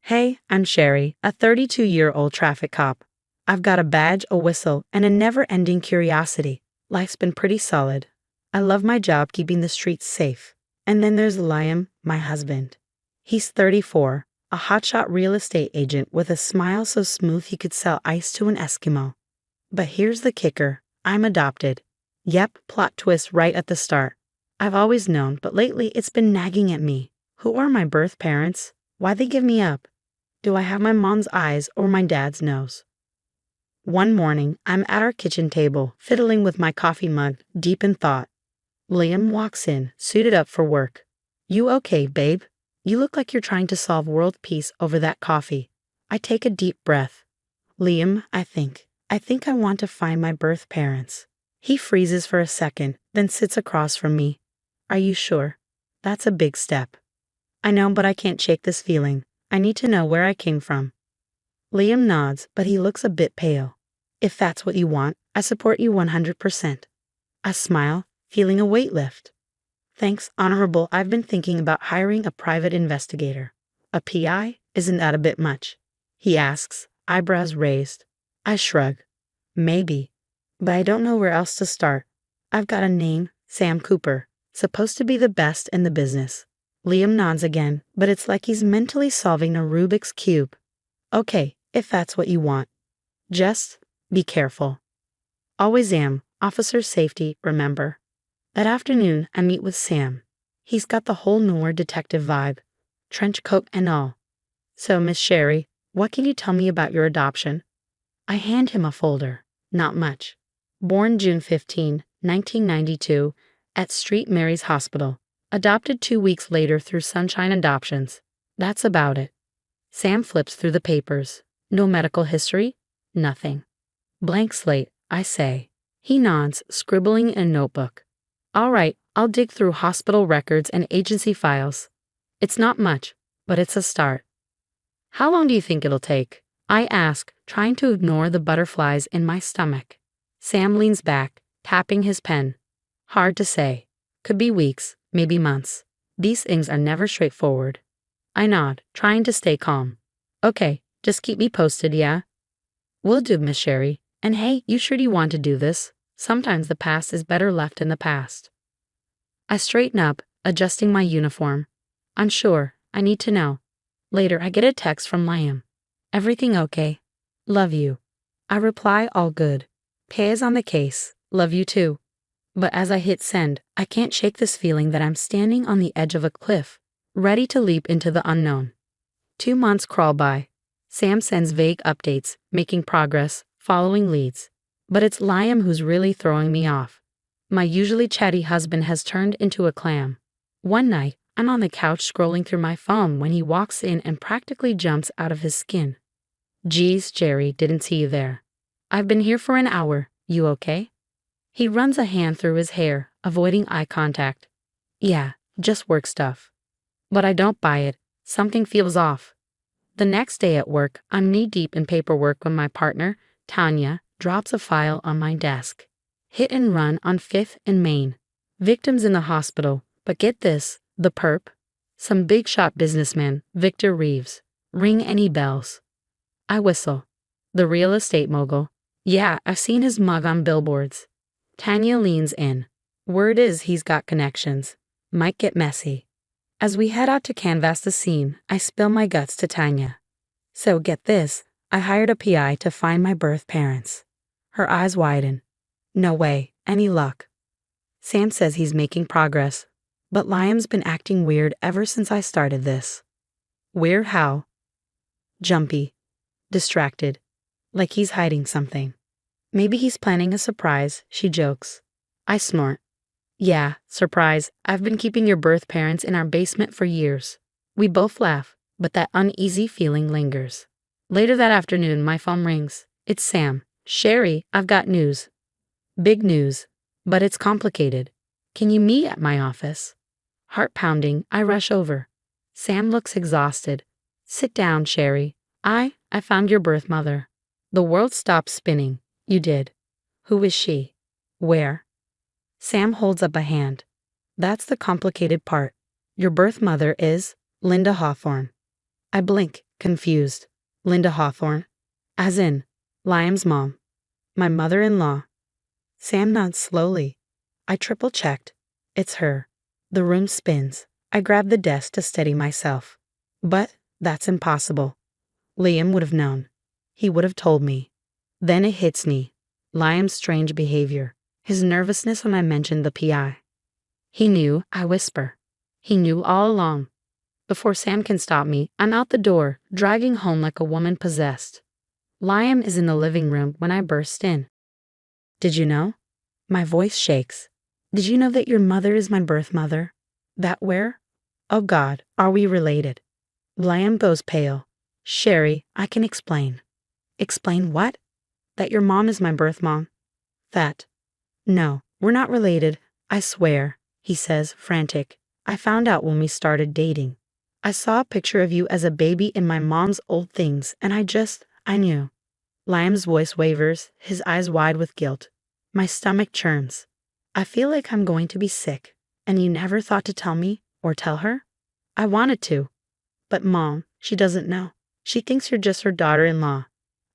Hey, I'm Sherry, a 32-year-old traffic cop. I've got a badge, a whistle, and a never-ending curiosity. Life's been pretty solid. I love my job keeping the streets safe. And then there's Liam, my husband. He's 34, a hotshot real estate agent with a smile so smooth he could sell ice to an Eskimo. But here's the kicker. I'm adopted. Yep, plot twist right at the start. I've always known, but lately it's been nagging at me. Who are my birth parents? Why'd they give me up? Do I have my mom's eyes or my dad's nose? One morning, I'm at our kitchen table, fiddling with my coffee mug, deep in thought. Liam walks in, suited up for work. You okay, babe? You look like you're trying to solve world peace over that coffee. I take a deep breath. Liam, I think I want to find my birth parents. He freezes for a second, then sits across from me. Are you sure? That's a big step. I know, but I can't shake this feeling. I need to know where I came from. Liam nods, but he looks a bit pale. If that's what you want, I support you 100%. I smile, feeling a weight lift. Thanks, Honorable. I've been thinking about hiring a private investigator. A PI? Isn't that a bit much? He asks, eyebrows raised. I shrug. Maybe. But I don't know where else to start. I've got a name, Sam Cooper. Supposed to be the best in the business. Liam nods again, but it's like he's mentally solving a Rubik's Cube. Okay, if that's what you want. Just be careful. Always am. Officer safety, remember. That afternoon, I meet with Sam. He's got the whole noir detective vibe, trench coat and all. So, Miss Sherry, what can you tell me about your adoption? I hand him a folder. Not much. Born June 15, 1992, at St. Mary's Hospital. Adopted 2 weeks later through Sunshine Adoptions. That's about it. Sam flips through the papers. No medical history? Nothing. Blank slate, I say. He nods, scribbling in a notebook. All right, I'll dig through hospital records and agency files. It's not much, but it's a start. How long do you think it'll take? I ask, trying to ignore the butterflies in my stomach. Sam leans back, tapping his pen. Hard to say. Could be weeks, maybe months. These things are never straightforward. I nod, trying to stay calm. Okay, just keep me posted, yeah? Will do, Miss Sherry. And hey, you sure you want to do this? Sometimes the past is better left in the past. I straighten up, adjusting my uniform. I'm sure, I need to know. Later, I get a text from Liam. Everything okay? Love you. I reply, all good. Pay is on the case. Love you too. But as I hit send, I can't shake this feeling that I'm standing on the edge of a cliff, ready to leap into the unknown. 2 months crawl by. Sam sends vague updates, making progress, following leads. But it's Liam who's really throwing me off. My usually chatty husband has turned into a clam. One night, I'm on the couch scrolling through my phone when he walks in and practically jumps out of his skin. Geez, Jerry, didn't see you there. I've been here for an hour. You okay? He runs a hand through his hair, avoiding eye contact. Yeah, just work stuff. But I don't buy it. Something feels off. The next day at work, I'm knee-deep in paperwork when my partner, Tanya, drops a file on my desk. Hit and run on 5th and Main. Victims in the hospital, but get this, the perp? Some big-shot businessman, Victor Reeves. Ring any bells? I whistle. The real estate mogul. Yeah, I've seen his mug on billboards. Tanya leans in. Word is he's got connections. Might get messy. As we head out to canvass the scene, I spill my guts to Tanya. So get this, I hired a PI to find my birth parents. Her eyes widen. No way, any luck. Sam says he's making progress, but Liam's been acting weird ever since I started this. Weird how? Jumpy. Distracted. Like he's hiding something. Maybe he's planning a surprise, she jokes. I snort. Yeah, surprise. I've been keeping your birth parents in our basement for years. We both laugh, but that uneasy feeling lingers. Later that afternoon, my phone rings. It's Sam. Sherry, I've got news. Big news. But it's complicated. Can you meet at my office? Heart pounding, I rush over. Sam looks exhausted. Sit down, Sherry. I found your birth mother. The world stopped spinning. You did. Who is she? Where? Sam holds up a hand. That's the complicated part. Your birth mother is Linda Hawthorne. I blink, confused. Linda Hawthorne. As in, Liam's mom. My mother-in-law. Sam nods slowly. I triple-checked. It's her. The room spins. I grab the desk to steady myself. But that's impossible. Liam would have known. He would have told me. Then it hits me. Liam's strange behavior. His nervousness when I mentioned the PI. He knew, I whisper. He knew all along. Before Sam can stop me, I'm out the door, dragging home like a woman possessed. Liam is in the living room when I burst in. Did you know? My voice shakes. Did you know that your mother is my birth mother? That where? Oh God, are we related? Liam goes pale. Sherry, I can explain. Explain what? That your mom is my birth mom. That. No, we're not related, I swear, he says, frantic. I found out when we started dating. I saw a picture of you as a baby in my mom's old things, and I knew. Liam's voice wavers, his eyes wide with guilt. My stomach churns. I feel like I'm going to be sick. And you never thought to tell me, or tell her? I wanted to. But Mom, she doesn't know. She thinks you're just her daughter-in-law.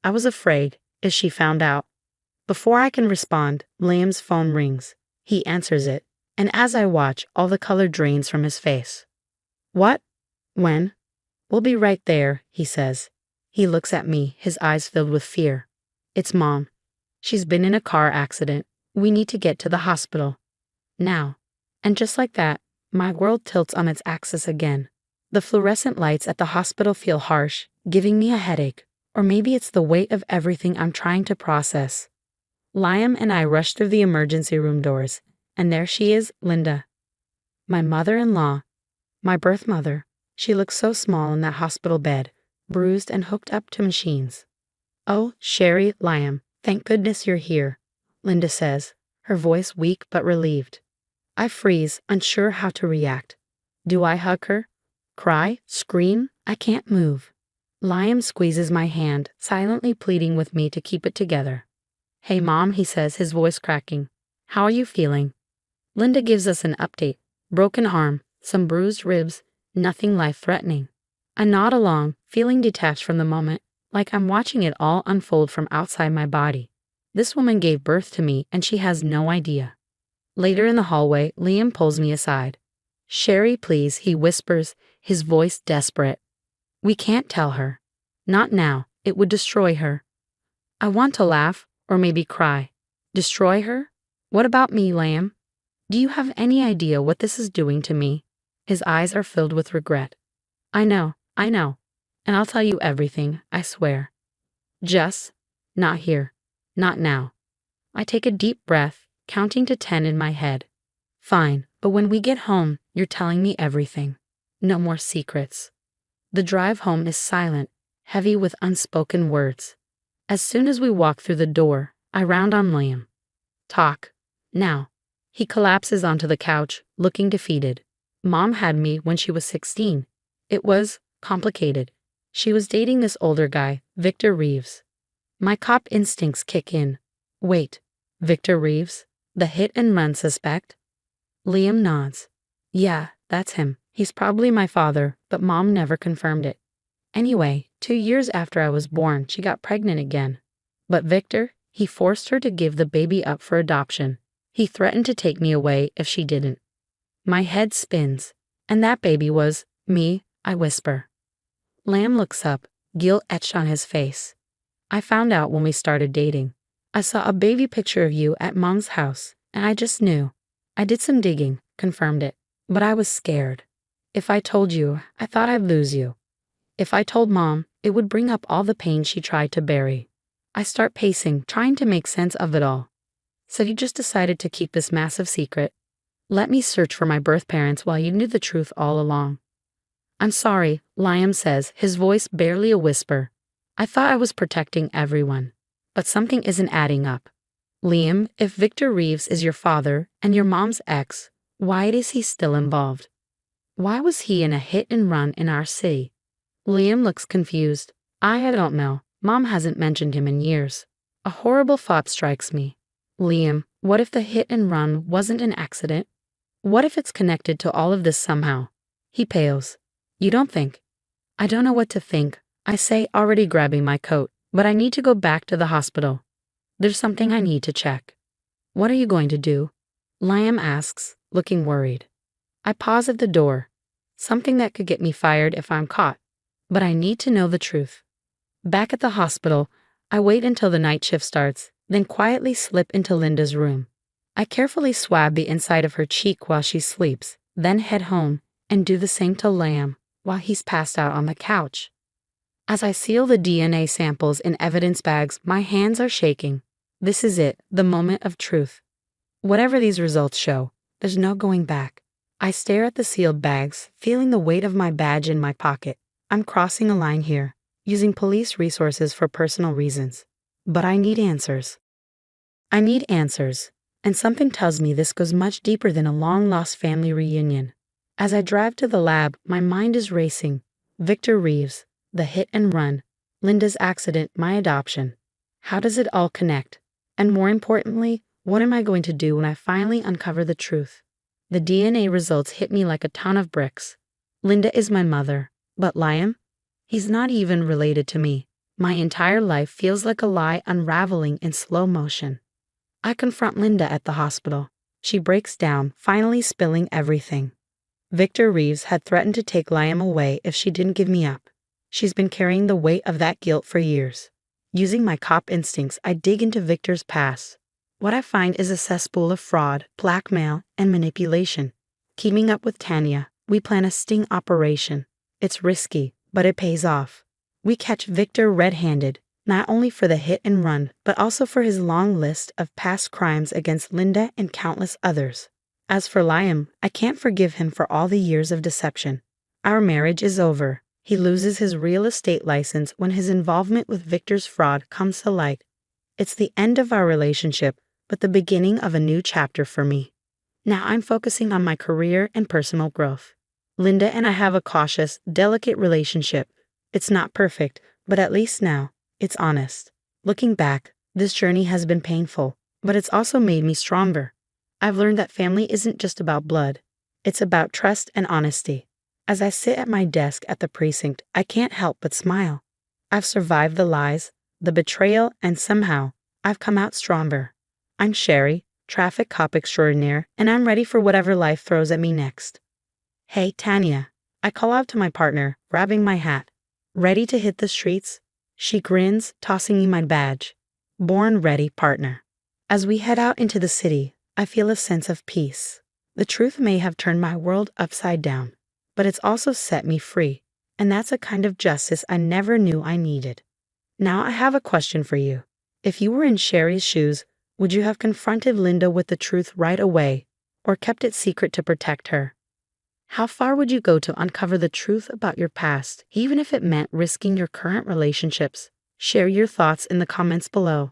I was afraid, if she found out. Before I can respond, Liam's phone rings. He answers it, and as I watch, all the color drains from his face. What? When? We'll be right there, he says. He looks at me, his eyes filled with fear. It's Mom. She's been in a car accident. We need to get to the hospital. Now. And just like that, my world tilts on its axis again. The fluorescent lights at the hospital feel harsh, giving me a headache. Or maybe it's the weight of everything I'm trying to process. Liam and I rush through the emergency room doors, and there she is, Linda. My mother-in-law. My birth mother. She looks so small in that hospital bed, bruised and hooked up to machines. Oh, Sherry, Liam, thank goodness you're here, Linda says, her voice weak but relieved. I freeze, unsure how to react. Do I hug her? Cry? Scream? I can't move. Liam squeezes my hand, silently pleading with me to keep it together. Hey Mom, he says, his voice cracking. How are you feeling? Linda gives us an update. Broken arm, some bruised ribs, nothing life-threatening. I nod along, feeling detached from the moment, like I'm watching it all unfold from outside my body. This woman gave birth to me, and she has no idea. Later in the hallway, Liam pulls me aside. Sherry, please, he whispers, his voice desperate. We can't tell her. Not now. It would destroy her. I want to laugh, or maybe cry. Destroy her? What about me, Liam? Do you have any idea what this is doing to me? His eyes are filled with regret. I know. And I'll tell you everything, I swear. Just, not here. Not now. I take a deep breath, counting to 10 in my head. Fine, but when we get home, you're telling me everything. No more secrets. The drive home is silent, heavy with unspoken words. As soon as we walk through the door, I round on Liam. Talk. Now. He collapses onto the couch, looking defeated. Mom had me when she was 16. It was complicated. She was dating this older guy, Victor Reeves. My cop instincts kick in. Wait, Victor Reeves? The hit-and-run suspect? Liam nods. Yeah, that's him. He's probably my father, but Mom never confirmed it. Anyway, 2 years after I was born, she got pregnant again. But Victor, he forced her to give the baby up for adoption. He threatened to take me away if she didn't. My head spins. And that baby was me, I whisper. Lamb looks up, guilt etched on his face. I found out when we started dating. I saw a baby picture of you at Mom's house, and I just knew. I did some digging, confirmed it, but I was scared. If I told you, I thought I'd lose you. If I told Mom, it would bring up all the pain she tried to bury. I start pacing, trying to make sense of it all. So you just decided to keep this massive secret. Let me search for my birth parents while you knew the truth all along. I'm sorry, Liam says, his voice barely a whisper. I thought I was protecting everyone. But something isn't adding up. Liam, if Victor Reeves is your father and your mom's ex, why is he still involved? Why was he in a hit-and-run in our city? Liam looks confused. I don't know. Mom hasn't mentioned him in years. A horrible thought strikes me. Liam, what if the hit-and-run wasn't an accident? What if it's connected to all of this somehow? He pales. You don't think? I don't know what to think, I say, already grabbing my coat, but I need to go back to the hospital. There's something I need to check. What are you going to do? Liam asks, looking worried. I pause at the door. Something that could get me fired if I'm caught. But I need to know the truth. Back at the hospital, I wait until the night shift starts, then quietly slip into Linda's room. I carefully swab the inside of her cheek while she sleeps, then head home and do the same to Liam while he's passed out on the couch. As I seal the DNA samples in evidence bags, my hands are shaking. This is it, the moment of truth. Whatever these results show, there's no going back. I stare at the sealed bags, feeling the weight of my badge in my pocket. I'm crossing a line here, using police resources for personal reasons. But I need answers. I need answers, and something tells me this goes much deeper than a long-lost family reunion. As I drive to the lab, my mind is racing. Victor Reeves, the hit and run, Linda's accident, my adoption. How does it all connect? And more importantly, what am I going to do when I finally uncover the truth? The DNA results hit me like a ton of bricks. Linda is my mother, but Liam? He's not even related to me. My entire life feels like a lie unraveling in slow motion. I confront Linda at the hospital. She breaks down, finally spilling everything. Victor Reeves had threatened to take Liam away if she didn't give me up. She's been carrying the weight of that guilt for years. Using my cop instincts, I dig into Victor's past. What I find is a cesspool of fraud, blackmail, and manipulation. Keeping up with Tanya, we plan a sting operation. It's risky, but it pays off. We catch Victor red-handed, not only for the hit and run, but also for his long list of past crimes against Linda and countless others. As for Liam, I can't forgive him for all the years of deception. Our marriage is over. He loses his real estate license when his involvement with Victor's fraud comes to light. It's the end of our relationship, but the beginning of a new chapter for me. Now I'm focusing on my career and personal growth. Linda and I have a cautious, delicate relationship. It's not perfect, but at least now, it's honest. Looking back, this journey has been painful, but it's also made me stronger. I've learned that family isn't just about blood. It's about trust and honesty. As I sit at my desk at the precinct, I can't help but smile. I've survived the lies, the betrayal, and somehow, I've come out stronger. I'm Sherry, traffic cop extraordinaire, and I'm ready for whatever life throws at me next. Hey, Tanya. I call out to my partner, grabbing my hat. Ready to hit the streets? She grins, tossing me my badge. Born ready, partner. As we head out into the city, I feel a sense of peace. The truth may have turned my world upside down, but it's also set me free, and that's a kind of justice I never knew I needed. Now I have a question for you. If you were in Sherry's shoes, would you have confronted Linda with the truth right away, or kept it secret to protect her? How far would you go to uncover the truth about your past, even if it meant risking your current relationships? Share your thoughts in the comments below.